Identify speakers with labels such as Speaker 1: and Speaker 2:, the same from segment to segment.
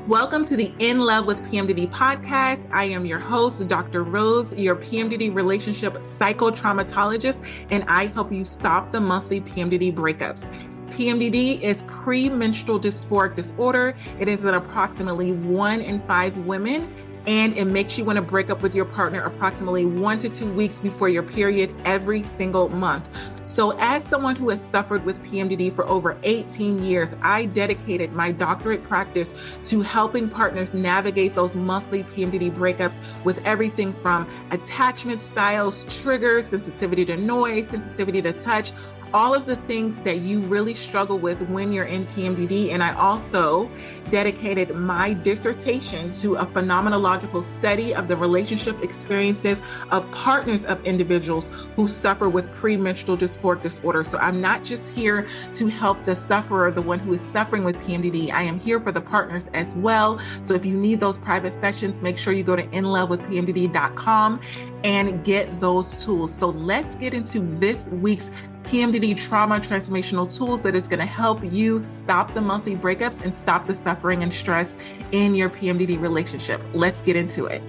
Speaker 1: Welcome to the In Love with PMDD podcast. I am your host, Dr. Rose, your PMDD relationship psychotraumatologist, and I help you stop the monthly PMDD breakups. PMDD is premenstrual dysphoric disorder. It is in approximately 1 in 5 women, and it makes you want to break up with your partner approximately 1 to 2 weeks before your period every single month. So as someone who has suffered with PMDD for over 18 years, I dedicated my doctorate practice to helping partners navigate those monthly PMDD breakups with everything from attachment styles, triggers, sensitivity to noise, sensitivity to touch, all of the things that you really struggle with when you're in PMDD. And I also dedicated my dissertation to a phenomenological study of the relationship experiences of partners of individuals who suffer with premenstrual dysphoric disorder. So I'm not just here to help the sufferer, the one who is suffering with PMDD. I am here for the partners as well. So if you need those private sessions, make sure you go to inlovewithpmdd.com and get those tools. So let's get into this week's PMDD trauma transformational tools that is going to help you stop the monthly breakups and stop the suffering and stress in your PMDD relationship. Let's get into it.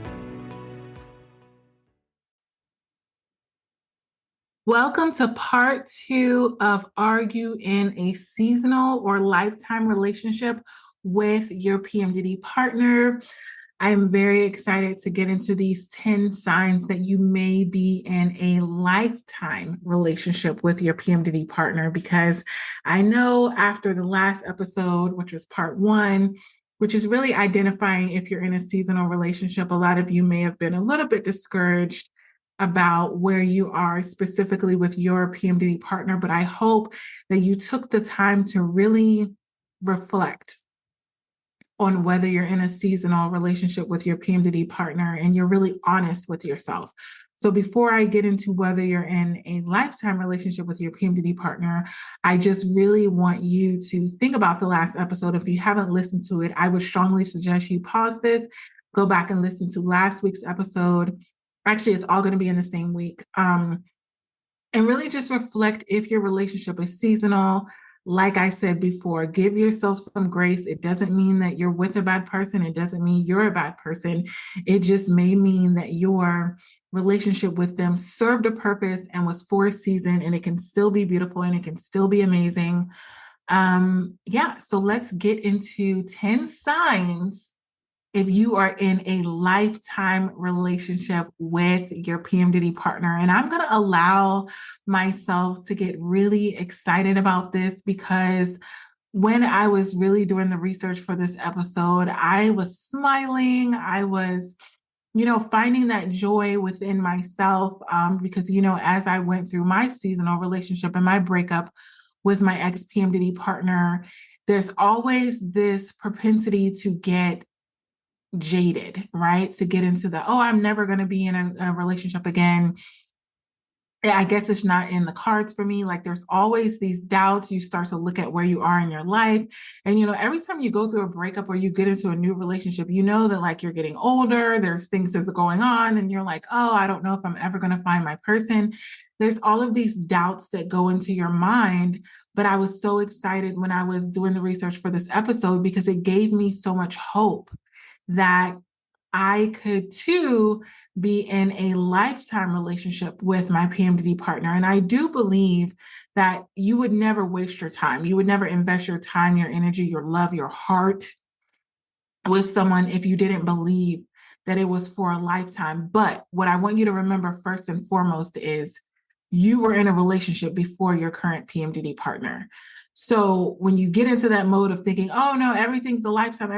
Speaker 1: Welcome to part 2 of Are You in a Seasonal or Lifetime Relationship with your PMDD partner? I'm very excited to get into these 10 signs that you may be in a lifetime relationship with your PMDD partner, because I know after the last episode, which was part 1, which is really identifying if you're in a seasonal relationship, a lot of you may have been a little bit discouraged about where you are specifically with your PMDD partner, but I hope that you took the time to really reflect on whether you're in a seasonal relationship with your PMDD partner and you're really honest with yourself. So before I get into whether you're in a lifetime relationship with your PMDD partner, I just really want you to think about the last episode. If you haven't listened to it, I would strongly suggest you pause this, go back and listen to last week's episode. Actually, it's all going to be in the same week. And really just reflect if your relationship is seasonal. Like I said before, give yourself some grace. It doesn't mean that you're with a bad person. It doesn't mean you're a bad person. It just may mean that your relationship with them served a purpose and was for a season, and it can still be beautiful and it can still be amazing. So let's get into 10 signs if you are in a lifetime relationship with your PMDD partner. And I'm going to allow myself to get really excited about this, because when I was really doing the research for this episode, I was smiling. I was, finding that joy within myself, because, as I went through my seasonal relationship and my breakup with my ex-PMDD partner, there's always this propensity to get jaded, right? To get into I'm never going to be in a relationship again. I guess it's not in the cards for me. Like, there's always these doubts. You start to look at where you are in your life. And, every time you go through a breakup or you get into a new relationship, that like you're getting older, there's things that's going on, and you're like, oh, I don't know if I'm ever going to find my person. There's all of these doubts that go into your mind. But I was so excited when I was doing the research for this episode, because it gave me so much hope that I could too be in a lifetime relationship with my PMDD partner. And I do believe that you would never waste your time. You would never invest your time, your energy, your love, your heart with someone if you didn't believe that it was for a lifetime. But what I want you to remember first and foremost is you were in a relationship before your current PMDD partner. So when you get into that mode of thinking, oh no, everything's a lifetime,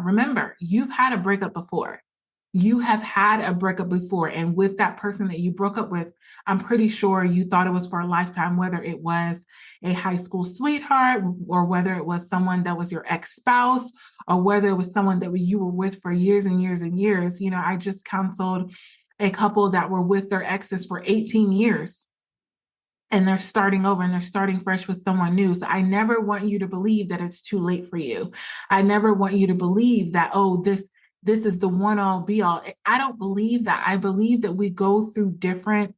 Speaker 1: remember, you've had a breakup before. You have had a breakup before. And with that person that you broke up with, I'm pretty sure you thought it was for a lifetime, whether it was a high school sweetheart, or whether it was someone that was your ex-spouse, or whether it was someone that you were with for years and years and years. I just counseled a couple that were with their exes for 18 years. And they're starting over and they're starting fresh with someone new. So I never want you to believe that it's too late for you. I never want you to believe that, this is the one all be all. I don't believe that. I believe that we go through different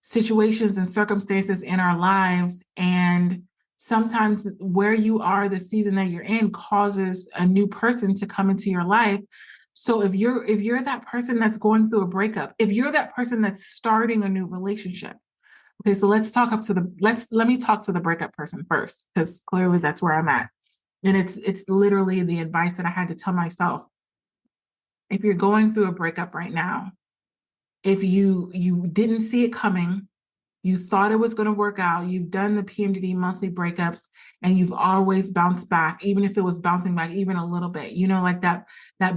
Speaker 1: situations and circumstances in our lives, and sometimes where you are, the season that you're in, causes a new person to come into your life. So if you're that person that's going through a breakup, if you're that person that's starting a new relationship, okay, so let me talk to the breakup person first, because clearly that's where I'm at. And it's literally the advice that I had to tell myself. If you're going through a breakup right now, if you didn't see it coming, you thought it was going to work out, you've done the PMDD monthly breakups, and you've always bounced back, even if it was bouncing back even a little bit, like that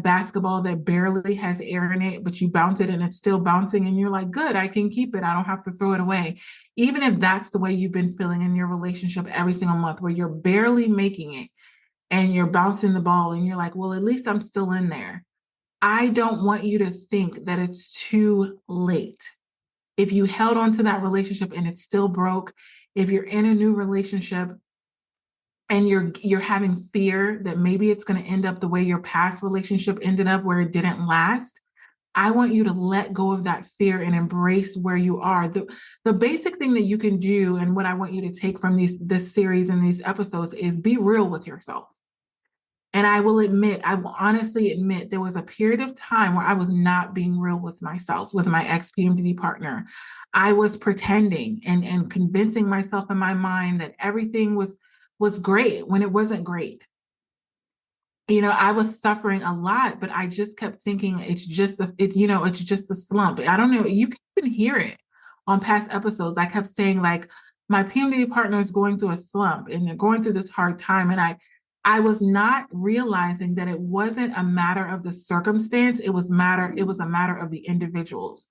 Speaker 1: basketball that barely has air in it, but you bounce it and it's still bouncing, and you're like, good, I can keep it, I don't have to throw it away. Even if that's the way you've been feeling in your relationship every single month, where you're barely making it and you're bouncing the ball and you're like, well, at least I'm still in there. I don't want you to think that it's too late. If you held on to that relationship and it's still broke, if you're in a new relationship and you're having fear that maybe it's going to end up the way your past relationship ended up, where it didn't last, I want you to let go of that fear and embrace where you are. The basic thing that you can do, and what I want you to take from this series and these episodes, is be real with yourself. And I will honestly admit, there was a period of time where I was not being real with myself, with my ex-PMDD partner. I was pretending and convincing myself in my mind that everything was great when it wasn't great. I was suffering a lot, but I just kept thinking it's just a slump. I don't know. You can even hear it on past episodes. I kept saying, like, my PMDD partner is going through a slump and they're going through this hard time. And I was not realizing that it wasn't a matter of the circumstance. It was a matter of the individuals.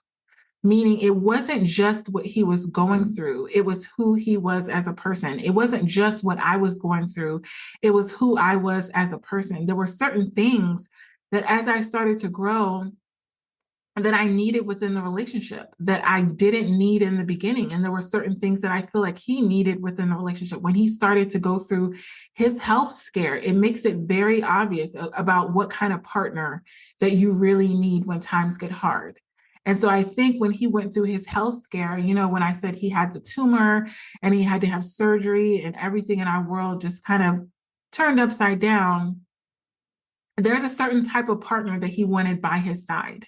Speaker 1: Meaning it wasn't just what he was going through, it was who he was as a person. It wasn't just what I was going through, it was who I was as a person. There were certain things that, as I started to grow, that I needed within the relationship that I didn't need in the beginning. And there were certain things that I feel like he needed within the relationship. When he started to go through his health scare, it makes it very obvious about what kind of partner that you really need when times get hard. And so I think when he went through his health scare, when I said he had the tumor and he had to have surgery and everything in our world just kind of turned upside down, there's a certain type of partner that he wanted by his side.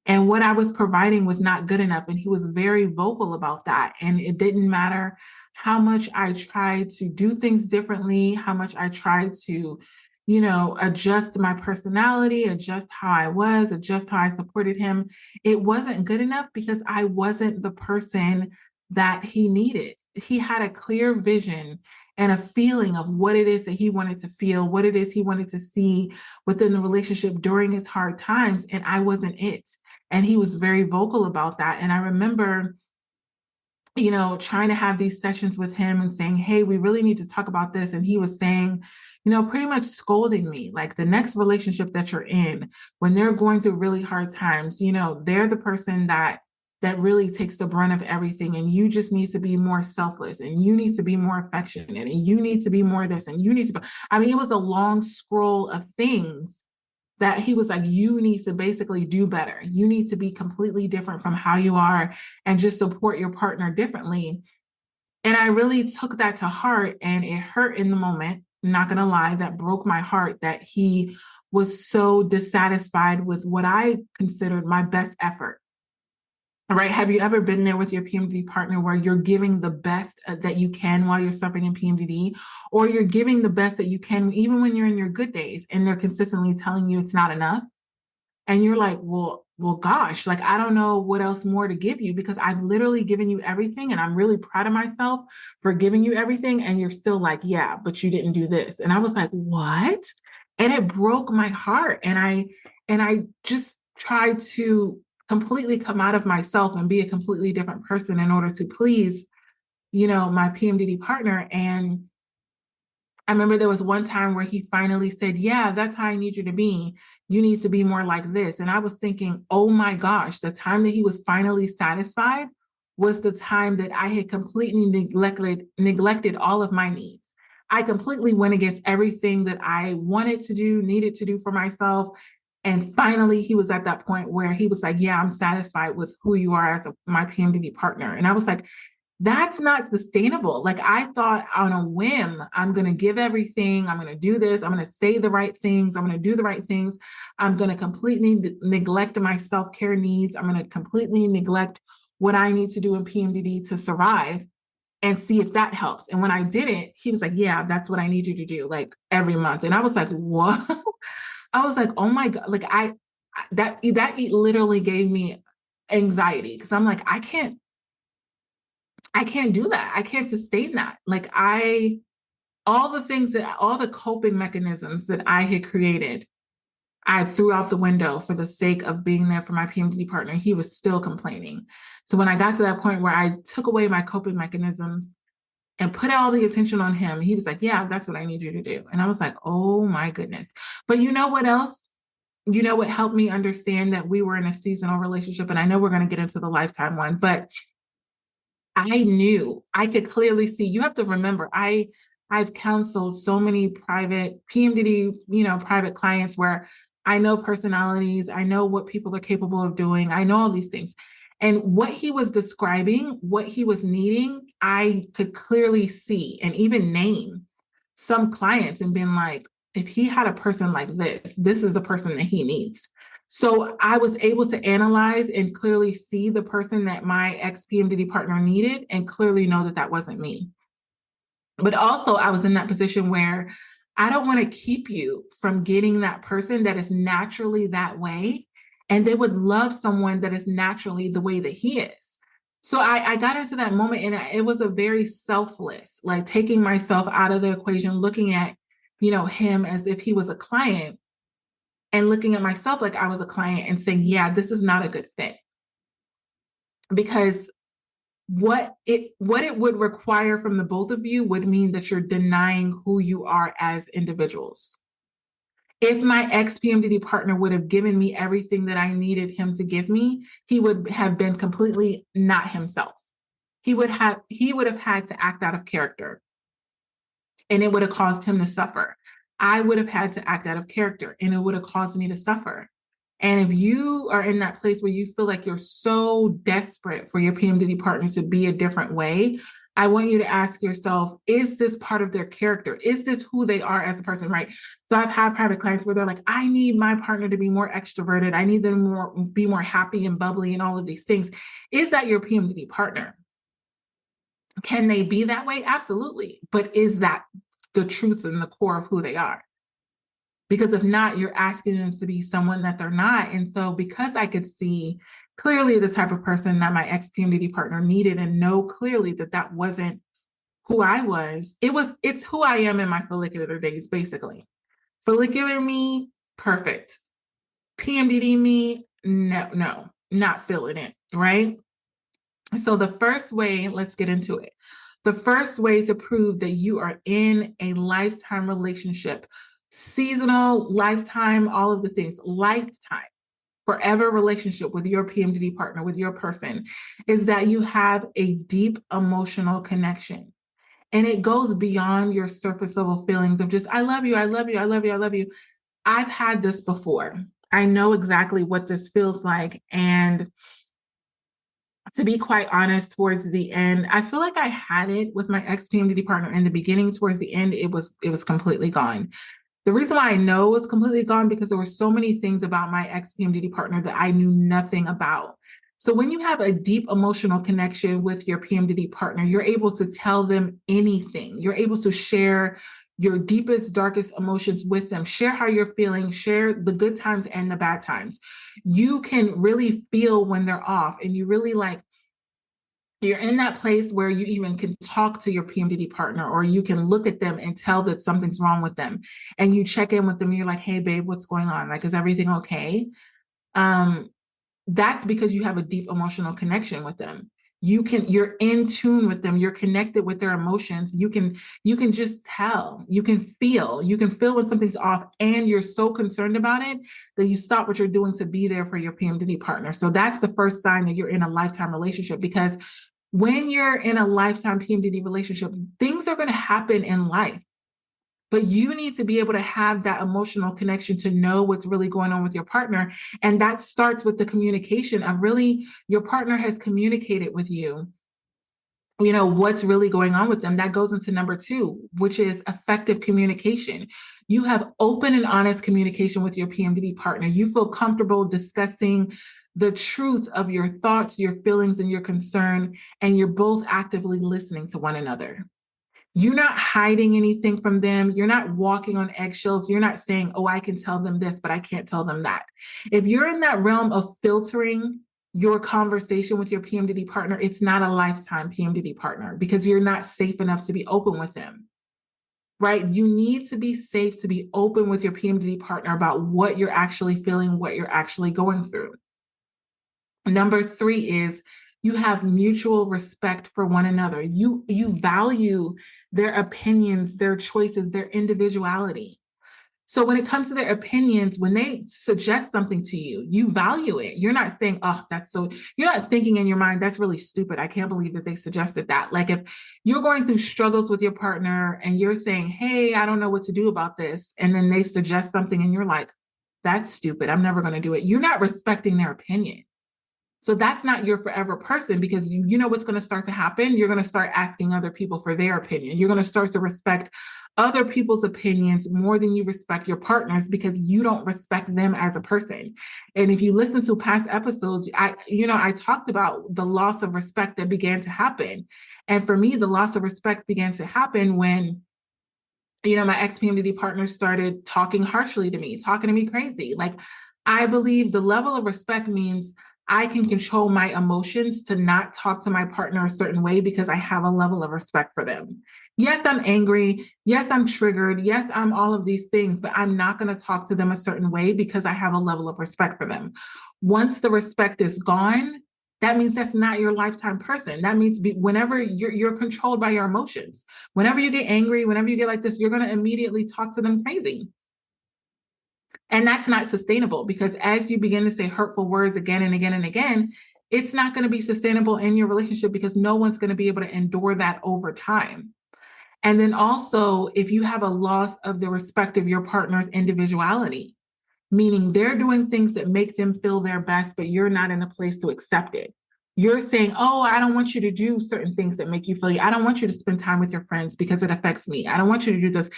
Speaker 1: And what I was providing was not good enough. And he was very vocal about that. And it didn't matter how much I tried to do things differently, how much I tried to, adjust my personality, adjust how I was, adjust how I supported him. It wasn't good enough because I wasn't the person that he needed. He had a clear vision and a feeling of what it is that he wanted to feel, what it is he wanted to see within the relationship during his hard times. And I wasn't it. And he was very vocal about that. And I remember, trying to have these sessions with him and saying, hey, we really need to talk about this. And he was saying, pretty much scolding me, like, the next relationship that you're in, when they're going through really hard times, they're the person that really takes the brunt of everything. And you just need to be more selfless, and you need to be more affectionate, and you need to be more this, and you need to be, it was a long scroll of things that he was like, you need to basically do better. You need to be completely different from how you are and just support your partner differently. And I really took that to heart, and it hurt in the moment. I'm not going to lie, that broke my heart that he was so dissatisfied with what I considered my best effort. All right. Have you ever been there with your PMDD partner where you're giving the best that you can while you're suffering in PMDD, or you're giving the best that you can even when you're in your good days, and they're consistently telling you it's not enough? And you're like, well, gosh, like, I don't know what else more to give you, because I've literally given you everything, and I'm really proud of myself for giving you everything. And you're still like, yeah, but you didn't do this. And I was like, what? And it broke my heart. And I just tried to completely come out of myself and be a completely different person in order to please, my PMDD partner. And I remember there was one time where he finally said, yeah, that's how I need you to be. You need to be more like this. And I was thinking, oh my gosh, the time that he was finally satisfied was the time that I had completely neglected all of my needs. I completely went against everything that I wanted to do, needed to do for myself. And finally, he was at that point where he was like, yeah, I'm satisfied with who you are as my PMDD partner. And I was like, That's not sustainable. Like I thought on a whim, I'm going to give everything. I'm going to do this. I'm going to say the right things. I'm going to do the right things. I'm going to completely neglect my self-care needs. I'm going to completely neglect what I need to do in PMDD to survive and see if that helps. And when I didn't, he was like, yeah, that's what I need you to do like every month. And I was like, what? I was like, oh my God. Like that literally gave me anxiety because I'm like, I can't do that. I can't sustain that. Like all the things that, all the coping mechanisms that I had created, I threw out the window for the sake of being there for my PMDD partner. He was still complaining. So when I got to that point where I took away my coping mechanisms and put all the attention on him, he was like, yeah, that's what I need you to do. And I was like, oh my goodness. But you know what else? You know what helped me understand that we were in a seasonal relationship? And I know we're going to get into the lifetime one, but I knew, I could clearly see. You have to remember, I've counseled so many private PMDD, private clients where I know personalities, I know what people are capable of doing, I know all these things. And what he was describing, what he was needing, I could clearly see and even name some clients and been like, if he had a person like this is the person that he needs. So I was able to analyze and clearly see the person that my ex-PMDD partner needed and clearly know that that wasn't me. But also I was in that position where I don't want to keep you from getting that person that is naturally that way. And they would love someone that is naturally the way that he is. So I got into that moment and it was a very selfless, like taking myself out of the equation, looking at, him as if he was a client and looking at myself like I was a client and saying, yeah, this is not a good fit. Because what it would require from the both of you would mean that you're denying who you are as individuals. If my ex-PMDD partner would have given me everything that I needed him to give me, he would have been completely not himself. He would have had to act out of character, and it would have caused him to suffer. I would have had to act out of character, and it would have caused me to suffer. And if you are in that place where you feel like you're so desperate for your PMDD partners to be a different way, I want you to ask yourself, is this part of their character? Is this who they are as a person, right? So I've had private clients where they're like, I need my partner to be more extroverted. I need them to be more happy and bubbly and all of these things. Is that your PMDD partner? Can they be that way? Absolutely. But is that the truth and the core of who they are? Because if not, you're asking them to be someone that they're not. And so because I could see clearly the type of person that my ex-PMDD partner needed and know clearly that that wasn't who I was, it's who I am in my follicular days, basically. Follicular me, perfect. PMDD me, no, not feeling it, right? So the first way, let's get into it. The first way to prove that you are in a lifetime relationship, seasonal, lifetime, all of the things, lifetime, forever relationship with your PMDD partner, with your person, is that you have a deep emotional connection. And it goes beyond your surface level feelings of just, I love you, I love you, I love you, I love you. I've had this before. I know exactly what this feels like. And to be quite honest, towards the end, I feel like I had it with my ex-PMDD partner in the beginning. Towards the end, it was completely gone. The reason why I know it was completely gone because there were so many things about my ex-PMDD partner that I knew nothing about. So when you have a deep emotional connection with your PMDD partner, you're able to tell them anything. You're able to share your deepest, darkest emotions with them, share how you're feeling, share the good times and the bad times. You can really feel when they're off, and you really you're in that place where you even can talk to your PMDD partner, or you can look at them and tell that something's wrong with them. And you check in with them and you're like, hey babe, what's going on? Like, is everything okay? That's because you have a deep emotional connection with them. You're in tune with them. You're connected with their emotions. You can just tell, you can feel when something's off, and you're so concerned about it that you stop what you're doing to be there for your PMDD partner. So that's the first sign that you're in a lifetime relationship, because when you're in a lifetime PMDD relationship, things are going to happen in life. But you need to be able to have that emotional connection to know what's really going on with your partner. And that starts with the communication of really your partner has communicated with you what's really going on with them. That goes into number 2, which is effective communication. You have open and honest communication with your PMDD partner. You feel comfortable discussing the truth of your thoughts, your feelings, and your concern, and you're both actively listening to one another. You're not hiding anything from them. You're not walking on eggshells. You're not saying, oh, I can tell them this, but I can't tell them that. If you're in that realm of filtering your conversation with your PMDD partner, it's not a lifetime PMDD partner because you're not safe enough to be open with them, right? You need to be safe to be open with your PMDD partner about what you're actually feeling, what you're actually going through. Number 3 is you have mutual respect for one another. You value their opinions, their choices, their individuality. So when it comes to their opinions, when they suggest something to you, you value it. You're not saying, oh, you're not thinking in your mind, that's really stupid. I can't believe that they suggested that. Like if you're going through struggles with your partner and you're saying, hey, I don't know what to do about this. And then they suggest something and you're like, that's stupid. I'm never going to do it. You're not respecting their opinion. So that's not your forever person because you know what's going to start to happen. You're going to start asking other people for their opinion. You're going to start to respect other people's opinions more than you respect your partners because you don't respect them as a person. And if you listen to past episodes, I talked about the loss of respect that began to happen. And for me, the loss of respect began to happen when my ex-PMDD partner started talking harshly to me, talking to me crazy. Like, I believe the level of respect means I can control my emotions to not talk to my partner a certain way because I have a level of respect for them. Yes, I'm angry. Yes, I'm triggered. Yes, I'm all of these things, but I'm not going to talk to them a certain way because I have a level of respect for them. Once the respect is gone, that means that's not your lifetime person. That means whenever you're controlled by your emotions, whenever you get angry, whenever you get like this, you're going to immediately talk to them crazy. And that's not sustainable because as you begin to say hurtful words again and again and again, it's not going to be sustainable in your relationship because no one's going to be able to endure that over time. And then also, if you have a loss of the respect of your partner's individuality, meaning they're doing things that make them feel their best, but you're not in a place to accept it. You're saying, oh, I don't want you to do certain things that make you feel you. I don't want you to spend time with your friends because it affects me. I don't want you to do this.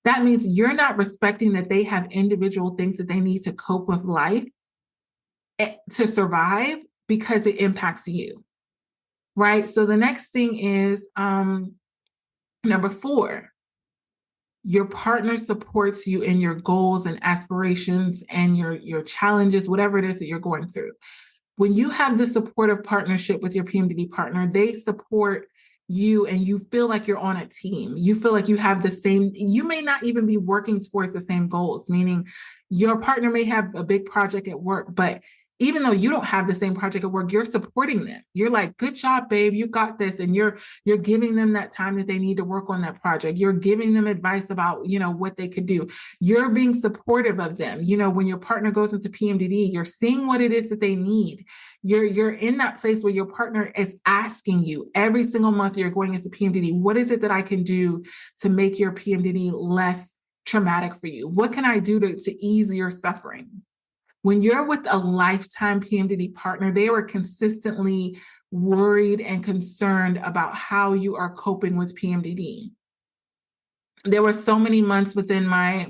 Speaker 1: That means you're not respecting that they have individual things that they need to cope with life to survive because it impacts you, right? So the next thing is number 4. Your partner supports you in your goals and aspirations and your challenges, whatever it is that you're going through. When you have this supportive partnership with your PMDD partner, they support you and you feel like you're on a team. You feel like you have the same, you may not even be working towards the same goals, meaning your partner may have a big project at work, but even though you don't have the same project at work, you're supporting them. You're like, good job, babe, you got this. And you're giving them that time that they need to work on that project. You're giving them advice about, what they could do. You're being supportive of them. When your partner goes into PMDD, you're seeing what it is that they need. You're in that place where your partner is asking you every single month you're going into PMDD, what is it that I can do to make your PMDD less traumatic for you? What can I do to ease your suffering? When you're with a lifetime PMDD partner, they are consistently worried and concerned about how you are coping with PMDD. There were so many months within my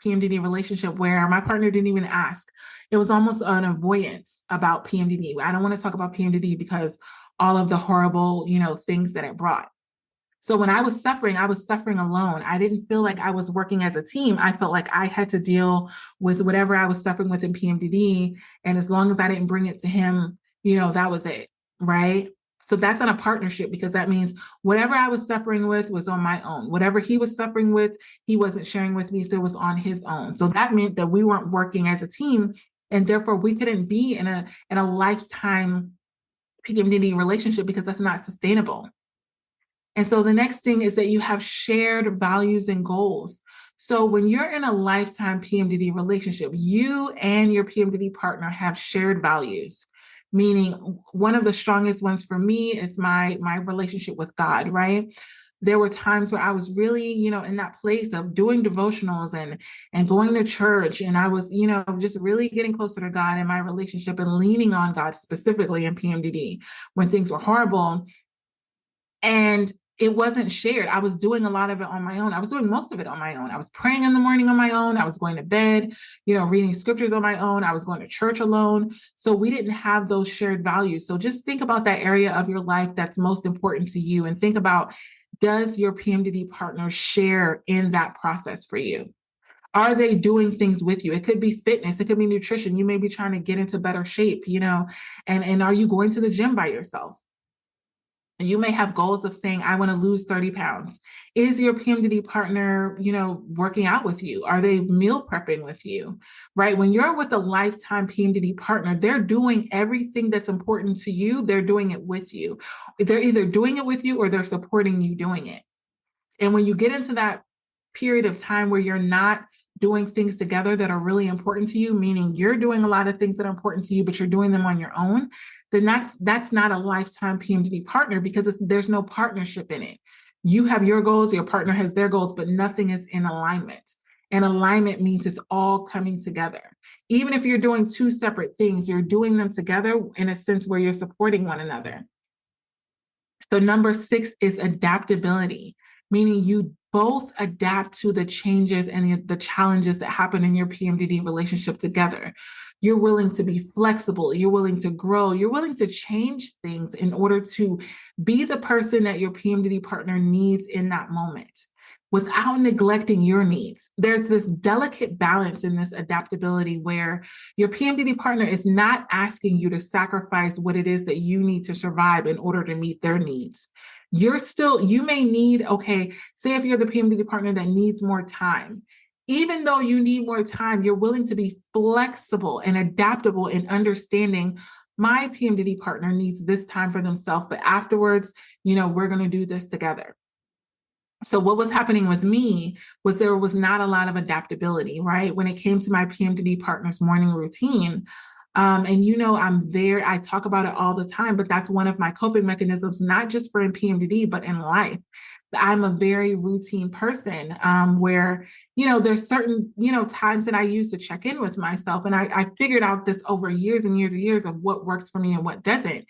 Speaker 1: PMDD relationship where my partner didn't even ask. It was almost an avoidance about PMDD. I don't want to talk about PMDD because all of the horrible, things that it brought. So when I was suffering alone. I didn't feel like I was working as a team. I felt like I had to deal with whatever I was suffering with in PMDD. And as long as I didn't bring it to him, that was it, right? So that's not a partnership because that means whatever I was suffering with was on my own. Whatever he was suffering with, he wasn't sharing with me, so it was on his own. So that meant that we weren't working as a team, and therefore we couldn't be in a lifetime PMDD relationship because that's not sustainable. And so the next thing is that you have shared values and goals. So when you're in a lifetime PMDD relationship, you and your PMDD partner have shared values, meaning one of the strongest ones for me is my relationship with God, right? There were times where I was really, in that place of doing devotionals and going to church. And I was, just really getting closer to God in my relationship and leaning on God specifically in PMDD when things were horrible. And it wasn't shared. I was doing a lot of it on my own. I was doing most of it on my own. I was praying in the morning on my own. I was going to bed, reading scriptures on my own. I was going to church alone. So we didn't have those shared values. So just think about that area of your life that's most important to you, and think about, does your PMDD partner share in that process for you? Are they doing things with you? It could be fitness. It could be nutrition. You may be trying to get into better shape, and are you going to the gym by yourself? You may have goals of saying, I want to lose 30 pounds. Is your PMDD partner, working out with you? Are they meal prepping with you, right? When you're with a lifetime PMDD partner, they're doing everything that's important to you. They're doing it with you. They're either doing it with you or they're supporting you doing it. And when you get into that period of time where you're not doing things together that are really important to you, meaning you're doing a lot of things that are important to you, but you're doing them on your own, then that's not a lifetime PMDD partner, because there's no partnership in it. You have your goals, your partner has their goals, but nothing is in alignment. And alignment means it's all coming together. Even if you're doing two separate things, you're doing them together in a sense where you're supporting one another. So number 6 is adaptability, meaning you both adapt to the changes and the challenges that happen in your PMDD relationship together. You're willing to be flexible. You're willing to grow. You're willing to change things in order to be the person that your PMDD partner needs in that moment, without neglecting your needs. There's this delicate balance in this adaptability where your PMDD partner is not asking you to sacrifice what it is that you need to survive in order to meet their needs. You may need, say if you're the PMDD partner that needs more time, even though you need more time, you're willing to be flexible and adaptable in understanding, my PMDD partner needs this time for themselves, but afterwards, we're going to do this together. So what was happening with me was there was not a lot of adaptability, right? When it came to my PMDD partner's morning routine. And I talk about it all the time, but that's one of my coping mechanisms, not just for in PMDD, but in life. I'm a very routine person, where, there's certain, times that I use to check in with myself. And I figured out this over years and years and years of what works for me and what doesn't.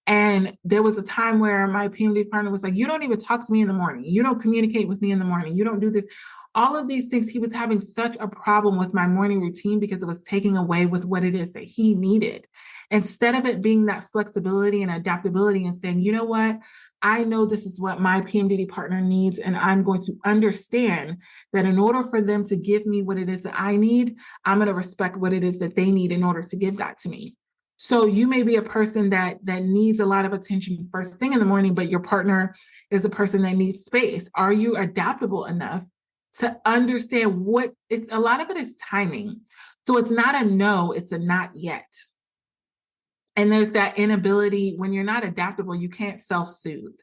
Speaker 1: And there was a time where my PMDD partner was like, you don't even talk to me in the morning. You don't communicate with me in the morning. You don't do this. All of these things, he was having such a problem with my morning routine because it was taking away with what it is that he needed. Instead of it being that flexibility and adaptability and saying, you know what, I know this is what my PMDD partner needs, and I'm going to understand that in order for them to give me what it is that I need, I'm going to respect what it is that they need in order to give that to me. So you may be a person that needs a lot of attention first thing in the morning, but your partner is a person that needs space. Are you adaptable enough to understand a lot of it is timing. So it's not a no, it's a not yet. And there's that inability. When you're not adaptable, you can't self-soothe.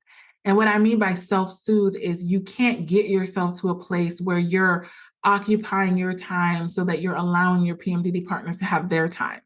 Speaker 1: And what I mean by self-soothe is you can't get yourself to a place where you're occupying your time so that you're allowing your PMDD partners to have their time.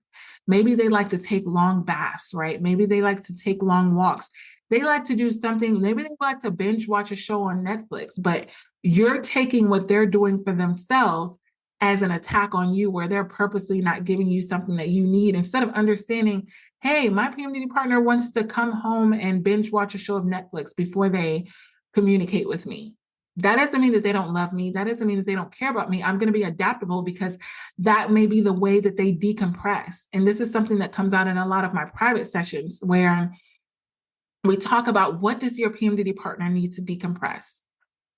Speaker 1: Maybe they like to take long baths, right? Maybe they like to take long walks. They like to do something. Maybe they like to binge watch a show on Netflix, but you're taking what they're doing for themselves as an attack on you, where they're purposely not giving you something that you need, instead of understanding, hey, my PMDD partner wants to come home and binge watch a show of Netflix before they communicate with me. That doesn't mean that they don't love me. That doesn't mean that they don't care about me. I'm going to be adaptable because that may be the way that they decompress. And this is something that comes out in a lot of my private sessions, where we talk about, what does your PMDD partner need to decompress?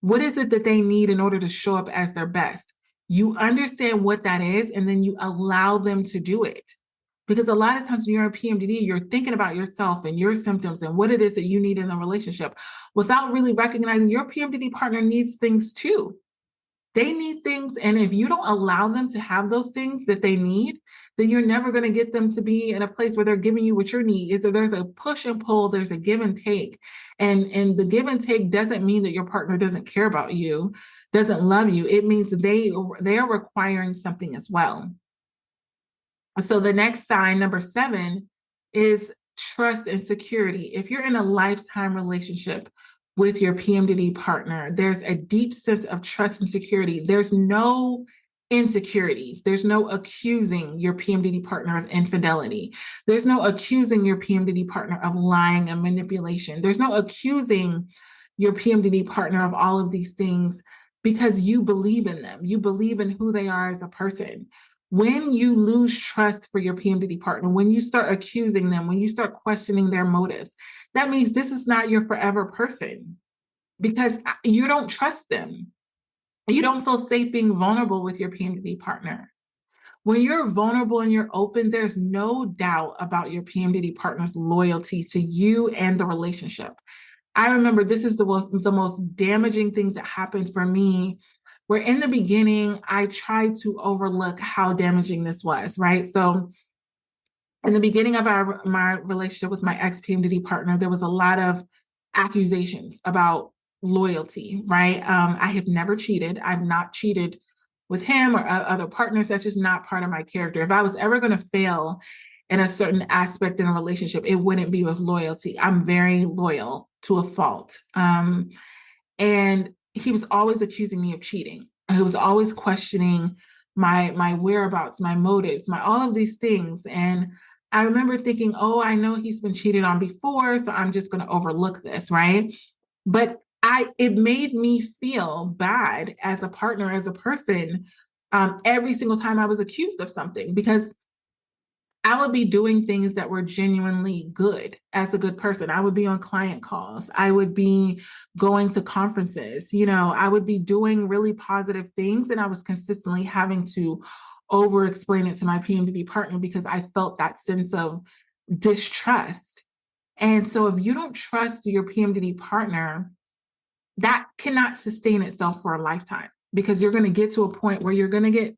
Speaker 1: What is it that they need in order to show up as their best? You understand what that is, and then you allow them to do it. Because a lot of times when you're in PMDD, you're thinking about yourself and your symptoms and what it is that you need in the relationship, without really recognizing your PMDD partner needs things too. They need things, and if you don't allow them to have those things that they need, then you're never going to get them to be in a place where they're giving you what you need. There's a push and pull, there's a give and take. And the give and take doesn't mean that your partner doesn't care about you, doesn't love you. It means they are requiring something as well. So the next sign, number 7, is trust and security. If you're in a lifetime relationship with your PMDD partner, there's a deep sense of trust and security. There's no insecurities. There's no accusing your PMDD partner of infidelity. There's no accusing your PMDD partner of lying and manipulation. There's no accusing your PMDD partner of all of these things because you believe in them. You believe in who they are as a person. When you lose trust for your PMDD partner, when you start accusing them, when you start questioning their motives, that means this is not your forever person because you don't trust them. You don't feel safe being vulnerable with your PMDD partner. When you're vulnerable and you're open, there's no doubt about your PMDD partner's loyalty to you and the relationship. I remember this is the most damaging things that happened for me, where in the beginning, I tried to overlook how damaging this was, right? So in the beginning of my relationship with my ex-PMDD partner, there was a lot of accusations about loyalty, right? I have never cheated. I've not cheated with him or other partners. That's just not part of my character. If I was ever going to fail in a certain aspect in a relationship, it wouldn't be with loyalty. I'm very loyal to a fault. And he was always accusing me of cheating. He was always questioning my whereabouts, my motives, my all of these things. And I remember thinking, oh, I know he's been cheated on before, so I'm just going to overlook this, right? But it made me feel bad as a partner, as a person, every single time I was accused of something, because I would be doing things that were genuinely good as a good person. I would be on client calls. I would be going to conferences. I would be doing really positive things. And I was consistently having to over explain it to my PMDD partner because I felt that sense of distrust. And so if you don't trust your PMDD partner, that cannot sustain itself for a lifetime, because you're going to get to a point where you're going to get,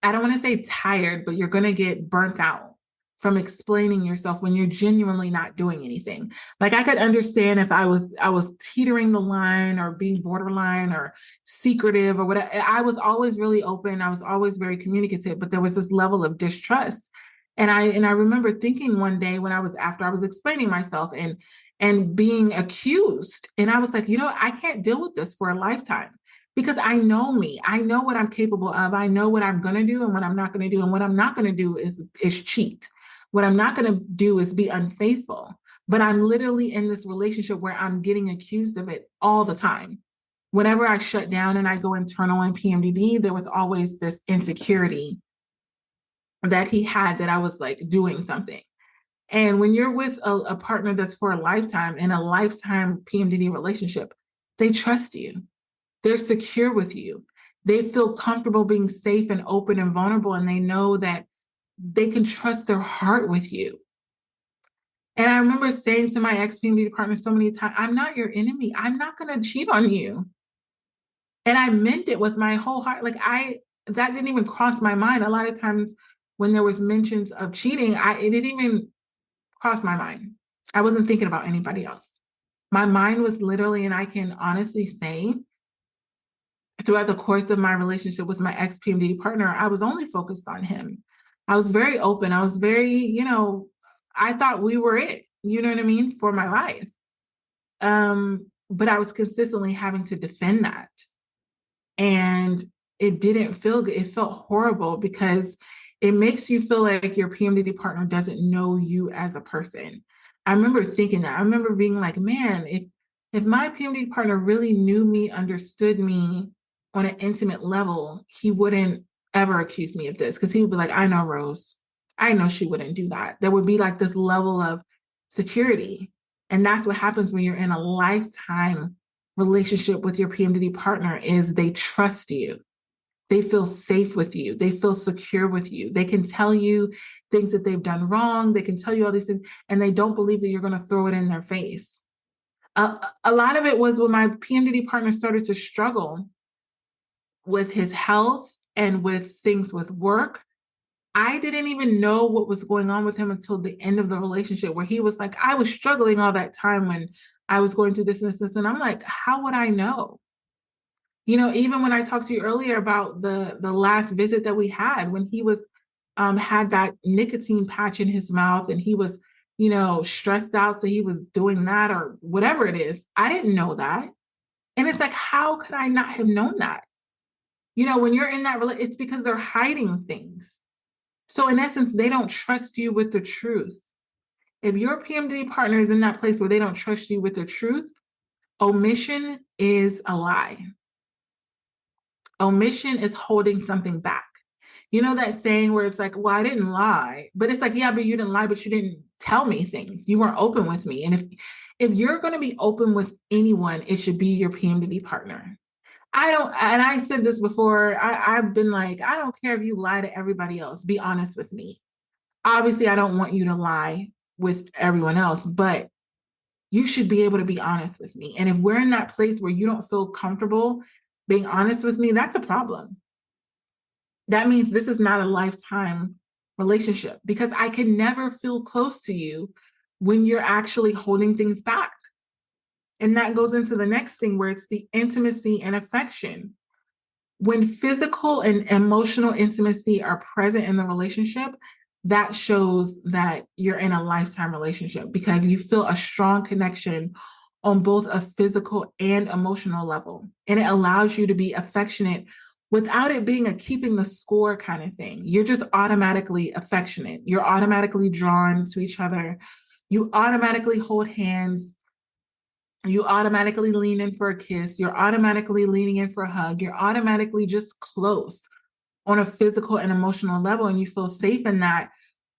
Speaker 1: I don't want to say tired, but you're going to get burnt out from explaining yourself when you're genuinely not doing anything. Like, I could understand if I was teetering the line or being borderline or secretive or whatever. I was always really open. I was always very communicative, but there was this level of distrust. And I remember thinking one day when after I was explaining myself and being accused, and I was like, I can't deal with this for a lifetime. Because I know me. I know what I'm capable of. I know what I'm going to do and what I'm not going to do. And what I'm not going to do is cheat. What I'm not going to do is be unfaithful. But I'm literally in this relationship where I'm getting accused of it all the time. Whenever I shut down and I go internal in PMDD, there was always this insecurity that he had that I was like doing something. And when you're with a partner that's for a lifetime, in a lifetime PMDD relationship, they trust you. They're secure with you. They feel comfortable being safe and open and vulnerable, and they know that they can trust their heart with you. And I remember saying to my ex-PMDD partner so many times, I'm not your enemy. I'm not going to cheat on you. And I meant it with my whole heart. Like, that didn't even cross my mind. A lot of times when there was mentions of cheating, it didn't even cross my mind. I wasn't thinking about anybody else. My mind was literally, and I can honestly say, throughout the course of my relationship with my ex-PMDD partner, I was only focused on him. I was very open. I was very, I thought we were it, you know what I mean, for my life. But I was consistently having to defend that. And it didn't feel good. It felt horrible because it makes you feel like your PMDD partner doesn't know you as a person. I remember thinking that. I remember being like, man, if my PMDD partner really knew me, understood me on an intimate level, he wouldn't ever accuse me of this, because he would be like, I know Rose. I know she wouldn't do that. There would be like this level of security. And that's what happens when you're in a lifetime relationship with your PMDD partner, is they trust you. They feel safe with you. They feel secure with you. They can tell you things that they've done wrong. They can tell you all these things, and they don't believe that you're going to throw it in their face. A lot of it was when my PMDD partner started to struggle with his health and with things with work. I didn't even know what was going on with him until the end of the relationship, where he was like, I was struggling all that time when I was going through this and this. And I'm like, how would I know? Even when I talked to you earlier about the last visit that we had, when he was had that nicotine patch in his mouth, and he was, stressed out. So he was doing that or whatever it is. I didn't know that. And it's like, how could I not have known that? When you're in that relationship, it's because they're hiding things. So in essence, they don't trust you with the truth. If your PMDD partner is in that place where they don't trust you with the truth, omission is a lie. Omission is holding something back. You know that saying where it's like, well, I didn't lie, but it's like, yeah, but you didn't lie, but you didn't tell me things. You weren't open with me. And if you're going to be open with anyone, it should be your PMDD partner. And I said this before, I've been like, I don't care if you lie to everybody else, be honest with me. Obviously, I don't want you to lie with everyone else, but you should be able to be honest with me. And if we're in that place where you don't feel comfortable being honest with me, that's a problem. That means this is not a lifetime relationship, because I can never feel close to you when you're actually holding things back. And that goes into the next thing, where it's the intimacy and affection. When physical and emotional intimacy are present in the relationship, that shows that you're in a lifetime relationship, because you feel a strong connection on both a physical and emotional level. And it allows you to be affectionate without it being a keeping the score kind of thing. You're just automatically affectionate. You're automatically drawn to each other. You automatically hold hands. You automatically lean in for a kiss. You're automatically leaning in for a hug. You're automatically just close on a physical and emotional level, and you feel safe in that.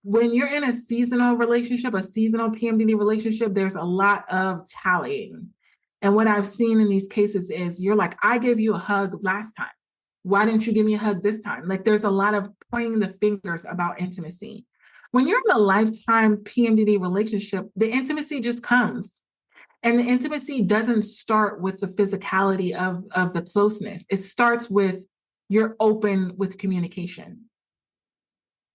Speaker 1: When you're in a seasonal relationship, a seasonal PMDD relationship, there's a lot of tallying. And what I've seen in these cases is you're like, I gave you a hug last time. Why didn't you give me a hug this time? Like, there's a lot of pointing the fingers about intimacy. When you're in a lifetime PMDD relationship, the intimacy just comes. And the intimacy doesn't start with the physicality of the closeness. It starts with you're open with communication.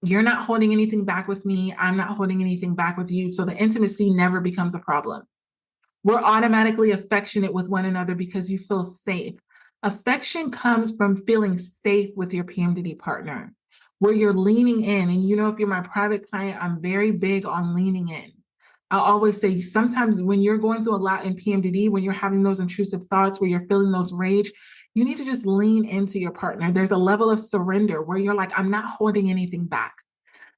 Speaker 1: You're not holding anything back with me. I'm not holding anything back with you. So the intimacy never becomes a problem. We're automatically affectionate with one another because you feel safe. Affection comes from feeling safe with your PMDD partner, where you're leaning in. And if you're my private client, I'm very big on leaning in. I always say, sometimes when you're going through a lot in PMDD, when you're having those intrusive thoughts, where you're feeling those rage, you need to just lean into your partner. There's a level of surrender where you're like, I'm not holding anything back.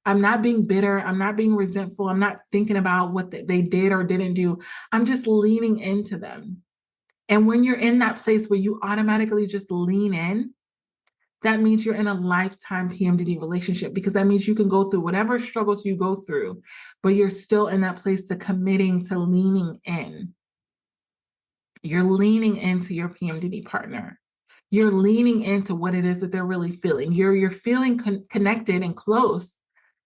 Speaker 1: I'm not being bitter. I'm not being resentful. I'm not thinking about what they did or didn't do. I'm just leaning into them. And when you're in that place where you automatically just lean in, that means you're in a lifetime PMDD relationship, because that means you can go through whatever struggles you go through, but you're still in that place to committing to leaning in. You're leaning into your PMDD partner. You're leaning into what it is that they're really feeling. You're feeling connected and close,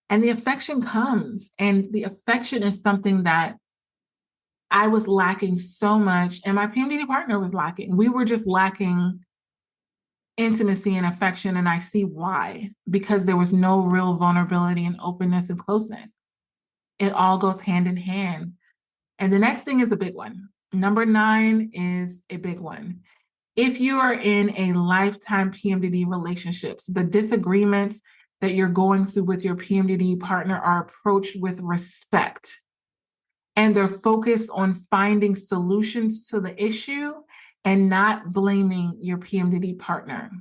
Speaker 1: and the affection comes. And the affection is something that I was lacking so much, and my PMDD partner was lacking. We were just lacking intimacy and affection, and I see why, because there was no real vulnerability and openness and closeness. It all goes hand in hand. And the next thing is a big one. Number 9 is a big one. If you are in a lifetime PMDD relationships, the disagreements that you're going through with your PMDD partner are approached with respect, and they're focused on finding solutions to the issue and not blaming your PMDD partner.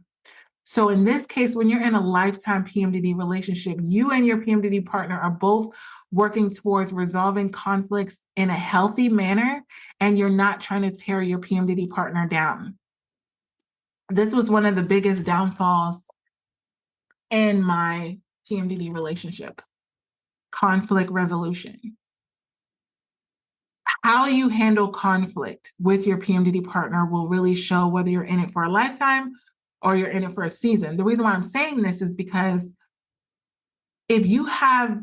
Speaker 1: So in this case, when you're in a lifetime PMDD relationship, you and your PMDD partner are both working towards resolving conflicts in a healthy manner, and you're not trying to tear your PMDD partner down. This was one of the biggest downfalls in my PMDD relationship: conflict resolution. How you handle conflict with your PMDD partner will really show whether you're in it for a lifetime or you're in it for a season. The reason why I'm saying this is because if you have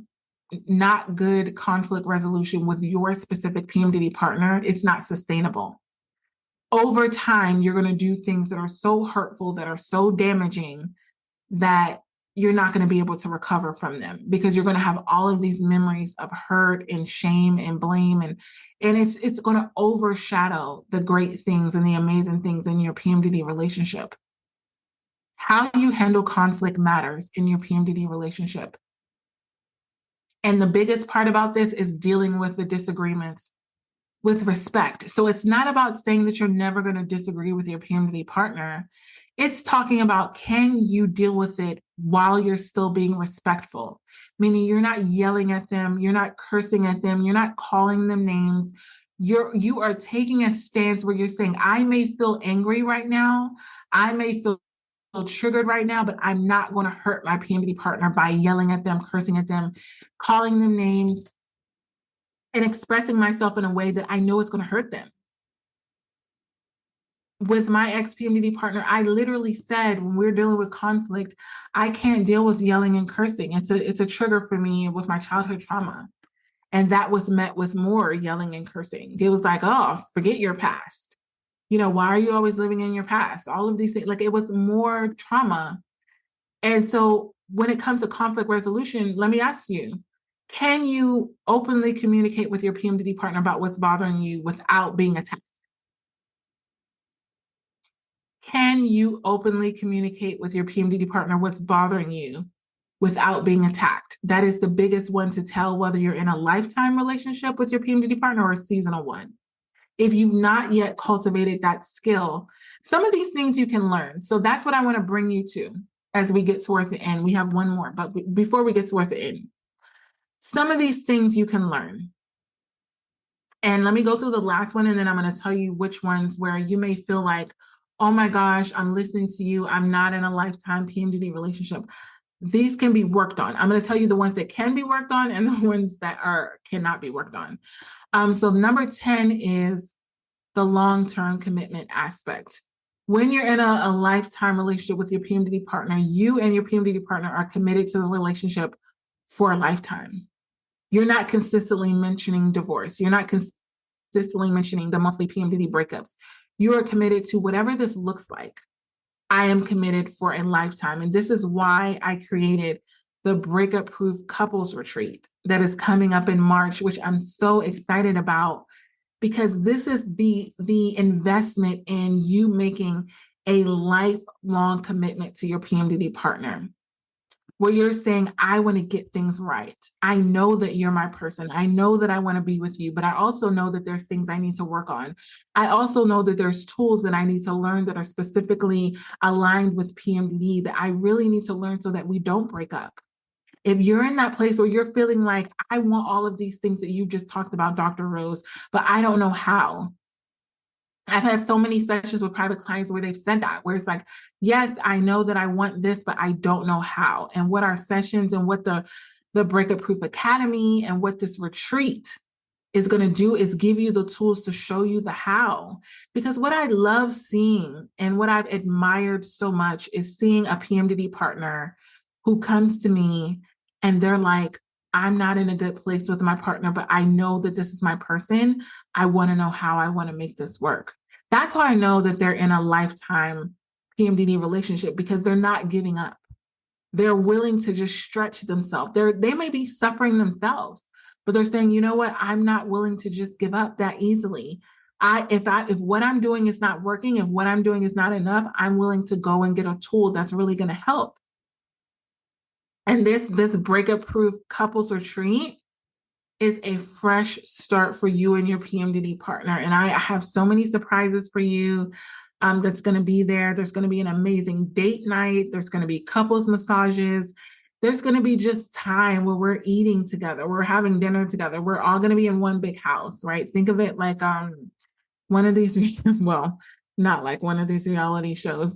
Speaker 1: not good conflict resolution with your specific PMDD partner, it's not sustainable. Over time, you're going to do things that are so hurtful, that are so damaging, that you're not going to be able to recover from them, because you're going to have all of these memories of hurt and shame and blame, and it's going to overshadow the great things and the amazing things in your PMDD relationship. How you handle conflict matters in your PMDD relationship. And the biggest part about this is dealing with the disagreements with respect. So it's not about saying that you're never going to disagree with your PMDD partner. It's talking about, can you deal with it while you're still being respectful? Meaning you're not yelling at them, you're not cursing at them, you're not calling them names. You are taking a stance where you're saying, I may feel angry right now, I may feel triggered right now, but I'm not going to hurt my PMDD partner by yelling at them, cursing at them, calling them names, and expressing myself in a way that I know it's going to hurt them. With my ex-PMDD partner, I literally said, when we're dealing with conflict, I can't deal with yelling and cursing. It's a trigger for me with my childhood trauma. And that was met with more yelling and cursing. It was like, oh, forget your past. Why are you always living in your past? All of these things, like, it was more trauma. And so when it comes to conflict resolution, let me ask you, can you openly communicate with your PMDD partner about what's bothering you without being attacked? Can you openly communicate with your PMDD partner what's bothering you without being attacked? That is the biggest one to tell whether you're in a lifetime relationship with your PMDD partner or a seasonal one. If you've not yet cultivated that skill, some of these things you can learn. So that's what I want to bring you to as we get towards the end. We have one more, but before we get towards the end, some of these things you can learn. And let me go through the last one, and then I'm going to tell you which ones where you may feel like, oh my gosh, I'm listening to you, I'm not in a lifetime PMDD relationship. These can be worked on. I'm going to tell you the ones that can be worked on and the ones that cannot be worked on. So number 10 is the long-term commitment aspect. When you're in a lifetime relationship with your PMDD partner, you and your PMDD partner are committed to the relationship for a lifetime. You're not consistently mentioning divorce. You're not consistently mentioning the monthly PMDD breakups. You are committed to whatever this looks like. I am committed for a lifetime. And this is why I created the Breakup Proof Couples Retreat that is coming up in March, which I'm so excited about, because this is the investment in you making a lifelong commitment to your PMDD partner, where you're saying, I want to get things right. I know that you're my person. I know that I want to be with you, but I also know that there's things I need to work on. I also know that there's tools that I need to learn that are specifically aligned with PMDD that I really need to learn so that we don't break up. If you're in that place where you're feeling like, I want all of these things that you just talked about, Dr. Rose, but I don't know how. I've had so many sessions with private clients where they've said that, where it's like, yes, I know that I want this, but I don't know how. And what our sessions and what the Breakup Proof Academy and what this retreat is going to do is give you the tools to show you the how. Because what I love seeing and what I've admired so much is seeing a PMDD partner who comes to me and they're like, I'm not in a good place with my partner, but I know that this is my person. I want to know how I want to make this work. That's how I know that they're in a lifetime PMDD relationship, because they're not giving up. They're willing to just stretch themselves. They may be suffering themselves, but they're saying, you know what? I'm not willing to just give up that easily. If what I'm doing is not working, if what I'm doing is not enough, I'm willing to go and get a tool that's really going to help. And this Breakup Proof Couples Retreat is a fresh start for you and your PMDD partner. And I have so many surprises for you that's going to be there. There's going to be an amazing date night. There's going to be couples massages. There's going to be just time where we're eating together. We're having dinner together. We're all going to be in one big house, right? Think of it like one of these, well, not like one of these reality shows.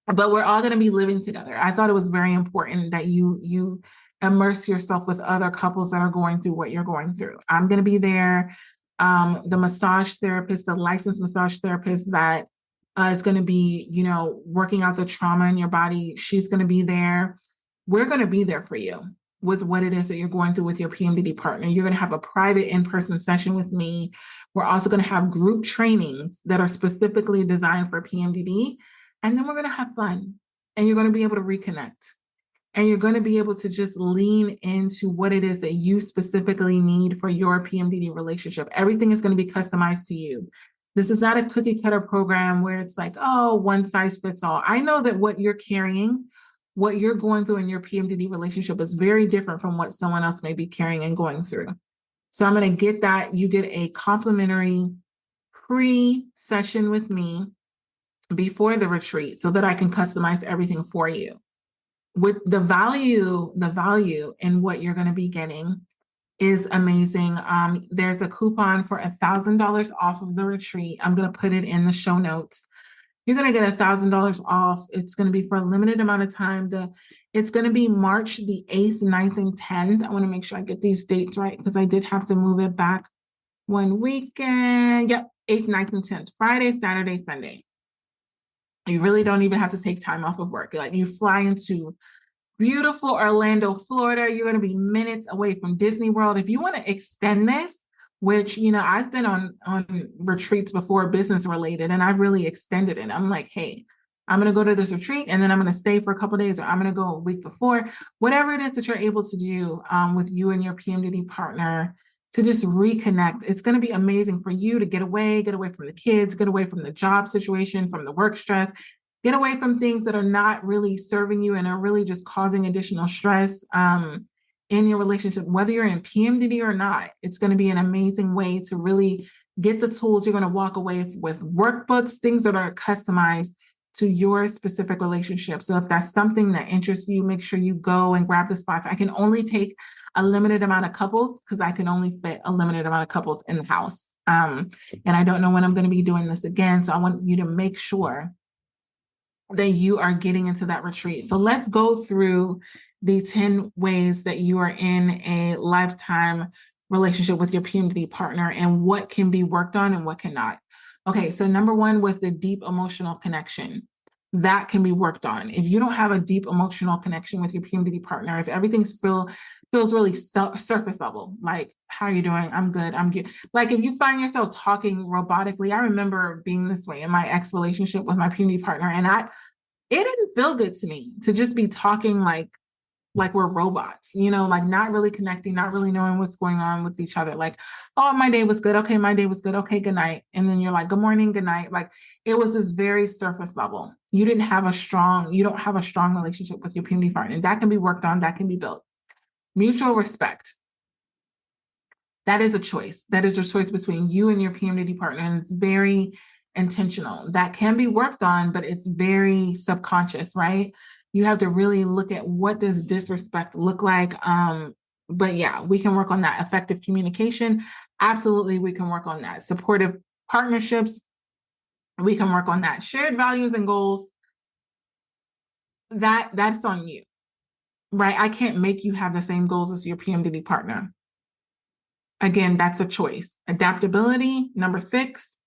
Speaker 1: But we're all going to be living together. I thought it was very important that you immerse yourself with other couples that are going through what you're going through. I'm going to be there. The massage therapist, the licensed massage therapist that is going to be, working out the trauma in your body, she's going to be there. We're going to be there for you with what it is that you're going through with your PMDD partner. You're going to have a private in-person session with me. We're also going to have group trainings that are specifically designed for PMDD. And then we're going to have fun, and you're going to be able to reconnect, and you're going to be able to just lean into what it is that you specifically need for your PMDD relationship. Everything is going to be customized to you. This is not a cookie cutter program where it's like, oh, one size fits all. I know that what you're carrying, what you're going through in your PMDD relationship is very different from what someone else may be carrying and going through. So I'm going to get that. You get a complimentary pre-session with me. before the retreat so that I can customize everything for you. With the value in what you're going to be getting is amazing. There's a coupon for $1,000 off of the retreat. I'm going to put it in the show notes. You're going to get $1,000 off. It's going to be for a limited amount of time. It's going to be March the 8th, 9th, and 10th. I want to make sure I get these dates right because I did have to move it back one weekend. Yep, 8th, 9th, and 10th. Friday, Saturday, Sunday. You really don't even have to take time off of work. Like you fly into beautiful Orlando, Florida. You're going to be minutes away from Disney World. If you want to extend this, which, I've been on retreats before, business related, and I've really extended it. I'm like, hey, I'm going to go to this retreat and then I'm going to stay for a couple of days, or I'm going to go a week before, whatever it is that you're able to do with you and your PMDD partner to just reconnect. It's going to be amazing for you to get away from the kids, get away from the job situation, from the work stress, get away from things that are not really serving you and are really just causing additional stress in your relationship, whether you're in PMDD or not. It's going to be an amazing way to really get the tools. You're going to walk away with workbooks, things that are customized to your specific relationship. So if that's something that interests you, make sure you go and grab the spots. I can only take a limited amount of couples because I can only fit a limited amount of couples in the house. And I don't know when I'm going to be doing this again. So I want you to make sure that you are getting into that retreat. So let's go through the 10 ways that you are in a lifetime relationship with your PMDD partner and what can be worked on and what cannot. Okay, so number one was the deep emotional connection. That can be worked on. If you don't have a deep emotional connection with your PMDD partner, if everything feels really surface level, like, how are you doing? I'm good. I'm good. Like if you find yourself talking robotically, I remember being this way in my ex relationship with my PMDD partner, and it didn't feel good to me to just be talking like we're robots, like not really connecting, not really knowing what's going on with each other. Like, oh, my day was good. Okay, my day was good. Okay, good night. And then you're like, good morning, good night. Like it was this very surface level. You don't have a strong relationship with your PMDD partner. And that can be worked on, that can be built. Mutual respect. That is a choice. That is a choice between you and your PMDD partner. And it's very intentional. That can be worked on, but it's very subconscious, right? You have to really look at what does disrespect look like. But yeah, we can work on that. Effective communication. Absolutely, we can work on that. Supportive partnerships. We can work on that. Shared values and goals. That's on you, right? I can't make you have the same goals as your PMDD partner. Again, that's a choice. Adaptability, number 6.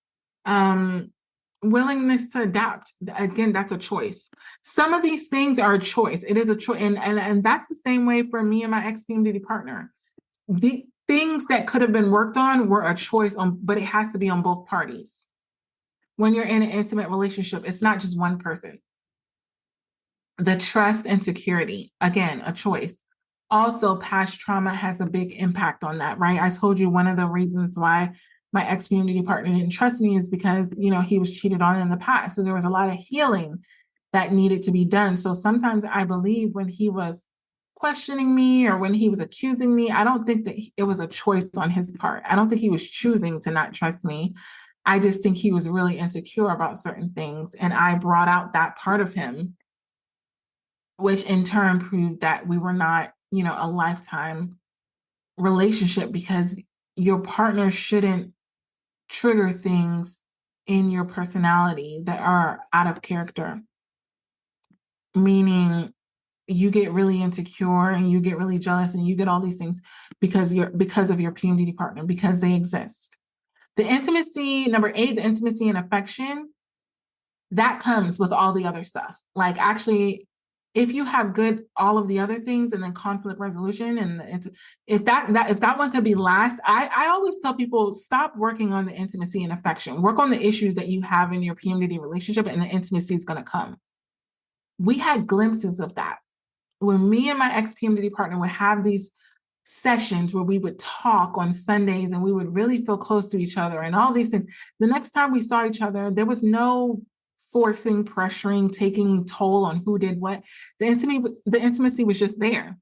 Speaker 1: Willingness to adapt. Again, that's a choice. Some of these things are a choice. It is a choice. And that's the same way for me and my ex-PMDD partner. The things that could have been worked on were a choice, but it has to be on both parties. When you're in an intimate relationship, it's not just one person. The trust and security, again, a choice. Also, past trauma has a big impact on that, right? I told you one of the reasons why my ex-PMDD partner didn't trust me is because, he was cheated on in the past. So there was a lot of healing that needed to be done. So sometimes I believe when he was questioning me or when he was accusing me, I don't think that it was a choice on his part. I don't think he was choosing to not trust me. I just think he was really insecure about certain things. And I brought out that part of him, which in turn proved that we were not, a lifetime relationship, because your partner shouldn't trigger things in your personality that are out of character. Meaning you get really insecure and you get really jealous and you get all these things because of your PMDD partner, because they exist. The intimacy, number 8, the intimacy and affection, that comes with all the other stuff. Like actually, if you have all of the other things and then conflict resolution, and if that one could be last, I always tell people, stop working on the intimacy and affection. Work on the issues that you have in your PMDD relationship, and the intimacy is going to come. We had glimpses of that when me and my ex-PMDD partner would have these sessions where we would talk on Sundays and we would really feel close to each other and all these things. The next time we saw each other, there was no forcing, pressuring, taking toll on who did what. The intimacy was just there.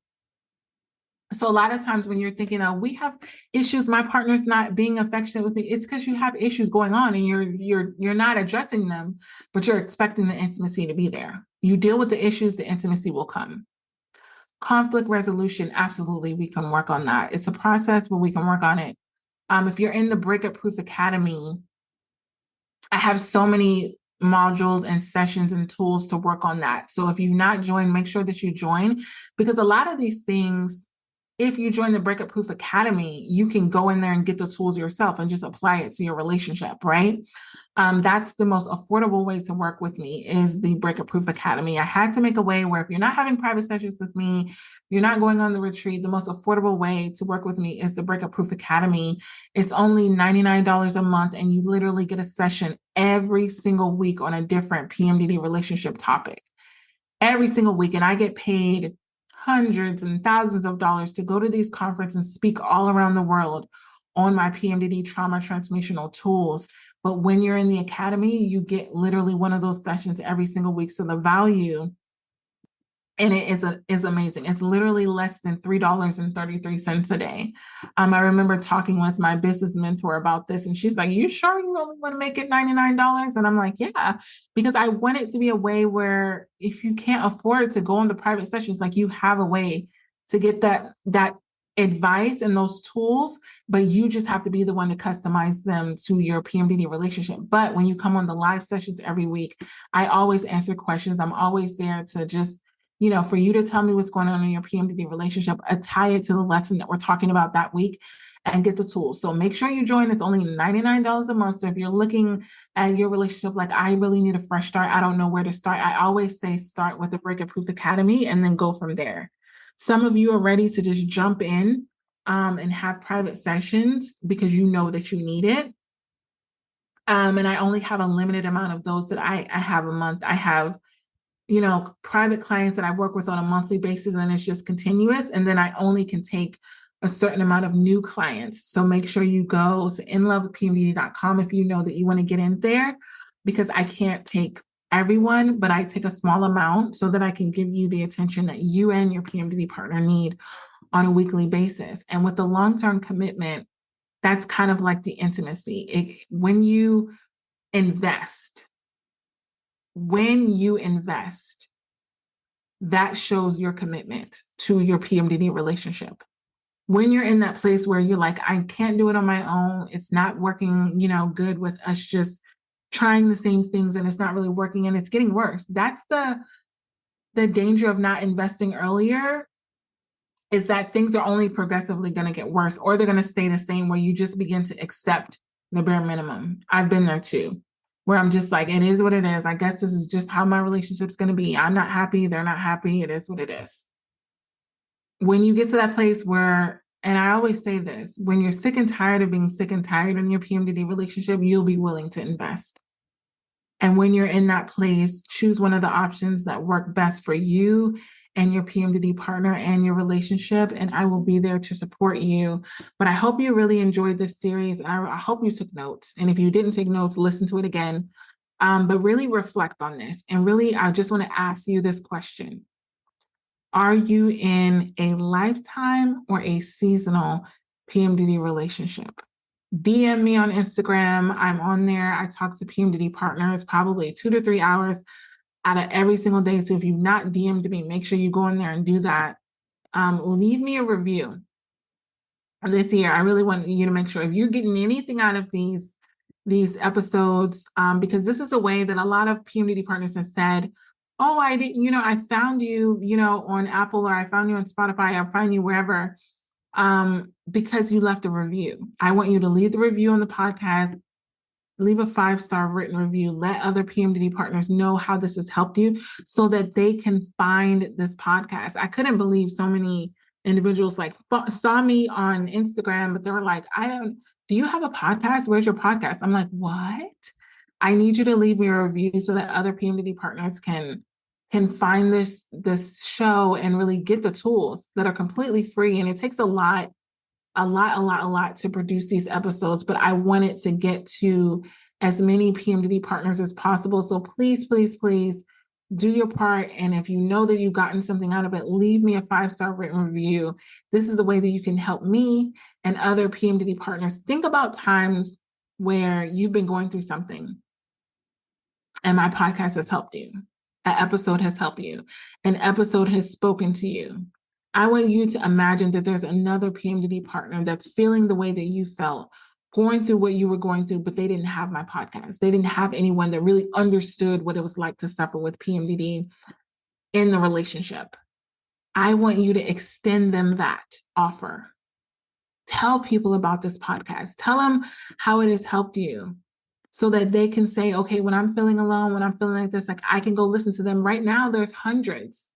Speaker 1: So a lot of times when you're thinking, oh, we have issues, my partner's not being affectionate with me, it's because you have issues going on and you're not addressing them, but you're expecting the intimacy to be there. You deal with the issues, the intimacy will come. Conflict resolution, absolutely, we can work on that. It's a process, but we can work on it. If you're in the Breakup Proof Academy, I have so many modules and sessions and tools to work on that. So if you've not joined, make sure that you join, because a lot of these things, if you join the Breakup Proof Academy, you can go in there and get the tools yourself and just apply it to your relationship, right? That's the most affordable way to work with me is the Breakup Proof Academy. I had to make a way where if you're not having private sessions with me, you're not going on the retreat, the most affordable way to work with me is the Breakup Proof Academy. It's only $99 a month, and you literally get a session every single week on a different PMDD relationship topic. Every single week, and I get paid hundreds and thousands of dollars to go to these conferences and speak all around the world on my PMDD trauma transformational tools. But when you're in the academy, you get literally one of those sessions every single week. So the value in it is amazing. It's literally less than $3.33 a day. I remember talking with my business mentor about this, and she's like, "You sure you only want to make it $99?" And I'm like, "Yeah," because I want it to be a way where if you can't afford to go on the private sessions, like you have a way to get that advice and those tools, but you just have to be the one to customize them to your PMDD relationship. But when you come on the live sessions every week, I always answer questions. I'm always there to just for you to tell me what's going on in your PMDD relationship, tie it to the lesson that we're talking about that week and get the tools. So make sure you join. It's only $99 a month. So if you're looking at your relationship, like I really need a fresh start, I don't know where to start, I always say start with the Breakup Proof Academy and then go from there. Some of you are ready to just jump in and have private sessions because you know that you need it. And I only have a limited amount of those that I have a month. I have private clients that I work with on a monthly basis, and it's just continuous. And then I only can take a certain amount of new clients. So make sure you go to inlovewithpmdd.com if you know that you want to get in there, because I can't take everyone, but I take a small amount so that I can give you the attention that you and your PMDD partner need on a weekly basis. And with the long-term commitment, that's kind of like the intimacy. When you invest, that shows your commitment to your PMDD relationship. When you're in that place where you're like, I can't do it on my own, it's not working, good with us just trying the same things and it's not really working and it's getting worse. That's the danger of not investing earlier, is that things are only progressively going to get worse, or they're going to stay the same where you just begin to accept the bare minimum. I've been there too, where I'm just like, it is what it is. I guess this is just how my relationship's going to be. I'm not happy. They're not happy. It is what it is. When you get to that place where, and I always say this, when you're sick and tired of being sick and tired in your PMDD relationship, you'll be willing to invest. And when you're in that place, choose one of the options that work best for you and your PMDD partner and your relationship, and I will be there to support you. But I hope you really enjoyed this series, and I hope you took notes. And if you didn't take notes, listen to it again. But really reflect on this. And really, I just want to ask you this question. Are you in a lifetime or a seasonal PMDD relationship? DM me on Instagram. I'm on there. I talk to PMDD partners probably 2 to 3 hours out of every single day. So if you've not DM'd me, make sure you go in there and do that. Leave me a review this year. I really want you to make sure if you're getting anything out of these episodes, because this is the way that a lot of PMDD partners have said, oh, I didn't, I found you, on Apple, or I found you on Spotify, I found you wherever, because you left a review. I want you to leave the review on the podcast, leave a 5-star written review, let other PMDD partners know how this has helped you so that they can find this podcast. I couldn't believe so many individuals saw me on Instagram, but they were like, do you have a podcast? Where's your podcast? I'm like, what? I need you to leave me a review so that other PMDD partners can find this show and really get the tools that are completely free. And it takes a lot to produce these episodes, but I want it to get to as many PMDD partners as possible. So please, please, please do your part. And if you know that you've gotten something out of it, leave me a 5-star written review. This is a way that you can help me and other PMDD partners think about times where you've been going through something and my podcast has helped you. An episode has helped you. An episode has spoken to you. I want you to imagine that there's another PMDD partner that's feeling the way that you felt, going through what you were going through, but they didn't have my podcast. They didn't have anyone that really understood what it was like to suffer with PMDD in the relationship. I want you to extend them that offer. Tell people about this podcast. Tell them how it has helped you so that they can say, okay, when I'm feeling alone, when I'm feeling like this, like I can go listen to them. Right now, there's hundreds.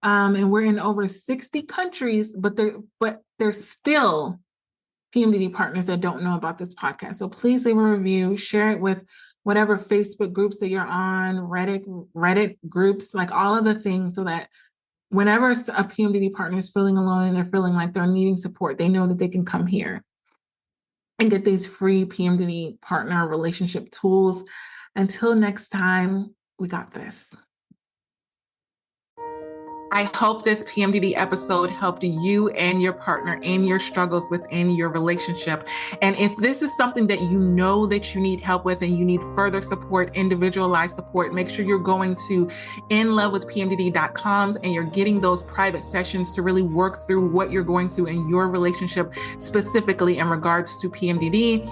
Speaker 1: And we're in over 60 countries, but there's still PMDD partners that don't know about this podcast. So please leave a review, share it with whatever Facebook groups that you're on, Reddit groups, like all of the things, so that whenever a PMDD partner is feeling alone and they're feeling like they're needing support, they know that they can come here and get these free PMDD partner relationship tools. Until next time, we got this. I hope this PMDD episode helped you and your partner in your struggles within your relationship. And if this is something that you know that you need help with and you need further support, individualized support, make sure you're going to inlovewithpmdd.com and you're getting those private sessions to really work through what you're going through in your relationship, specifically in regards to PMDD.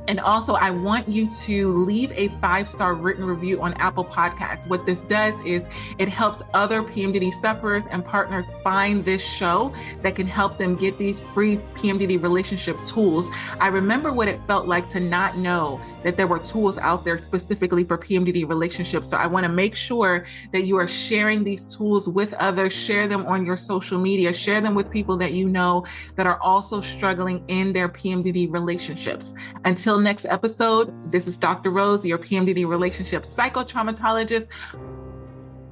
Speaker 1: And also, I want you to leave a 5-star written review on Apple Podcasts. What this does is it helps other PMDD sufferers and partners find this show that can help them get these free PMDD relationship tools. I remember what it felt like to not know that there were tools out there specifically for PMDD relationships. So I want to make sure that you are sharing these tools with others, share them on your social media, share them with people that you know that are also struggling in their PMDD relationships. Until next episode, this is Dr. Rose, your PMDD relationship psychotraumatologist.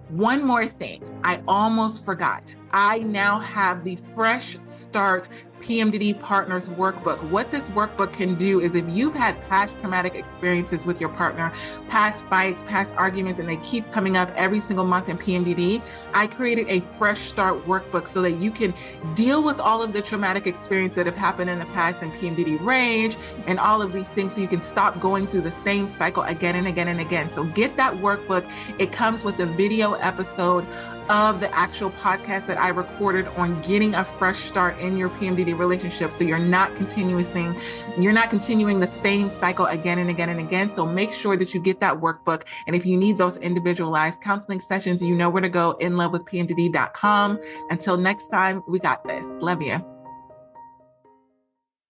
Speaker 1: One more thing, I almost forgot. I now have the Fresh Start PMDD Partners Workbook. What this workbook can do is if you've had past traumatic experiences with your partner, past fights, past arguments, and they keep coming up every single month in PMDD, I created a Fresh Start Workbook so that you can deal with all of the traumatic experiences that have happened in the past in PMDD rage and all of these things so you can stop going through the same cycle again and again and again. So get that workbook. It comes with a video episode of the actual podcast that I recorded on getting a fresh start in your PMDD relationship. So you're not continuing the same cycle again and again and again. So make sure that you get that workbook. And if you need those individualized counseling sessions, you know where to go, inlovewithpmdd.com. Until next time, we got this. Love you.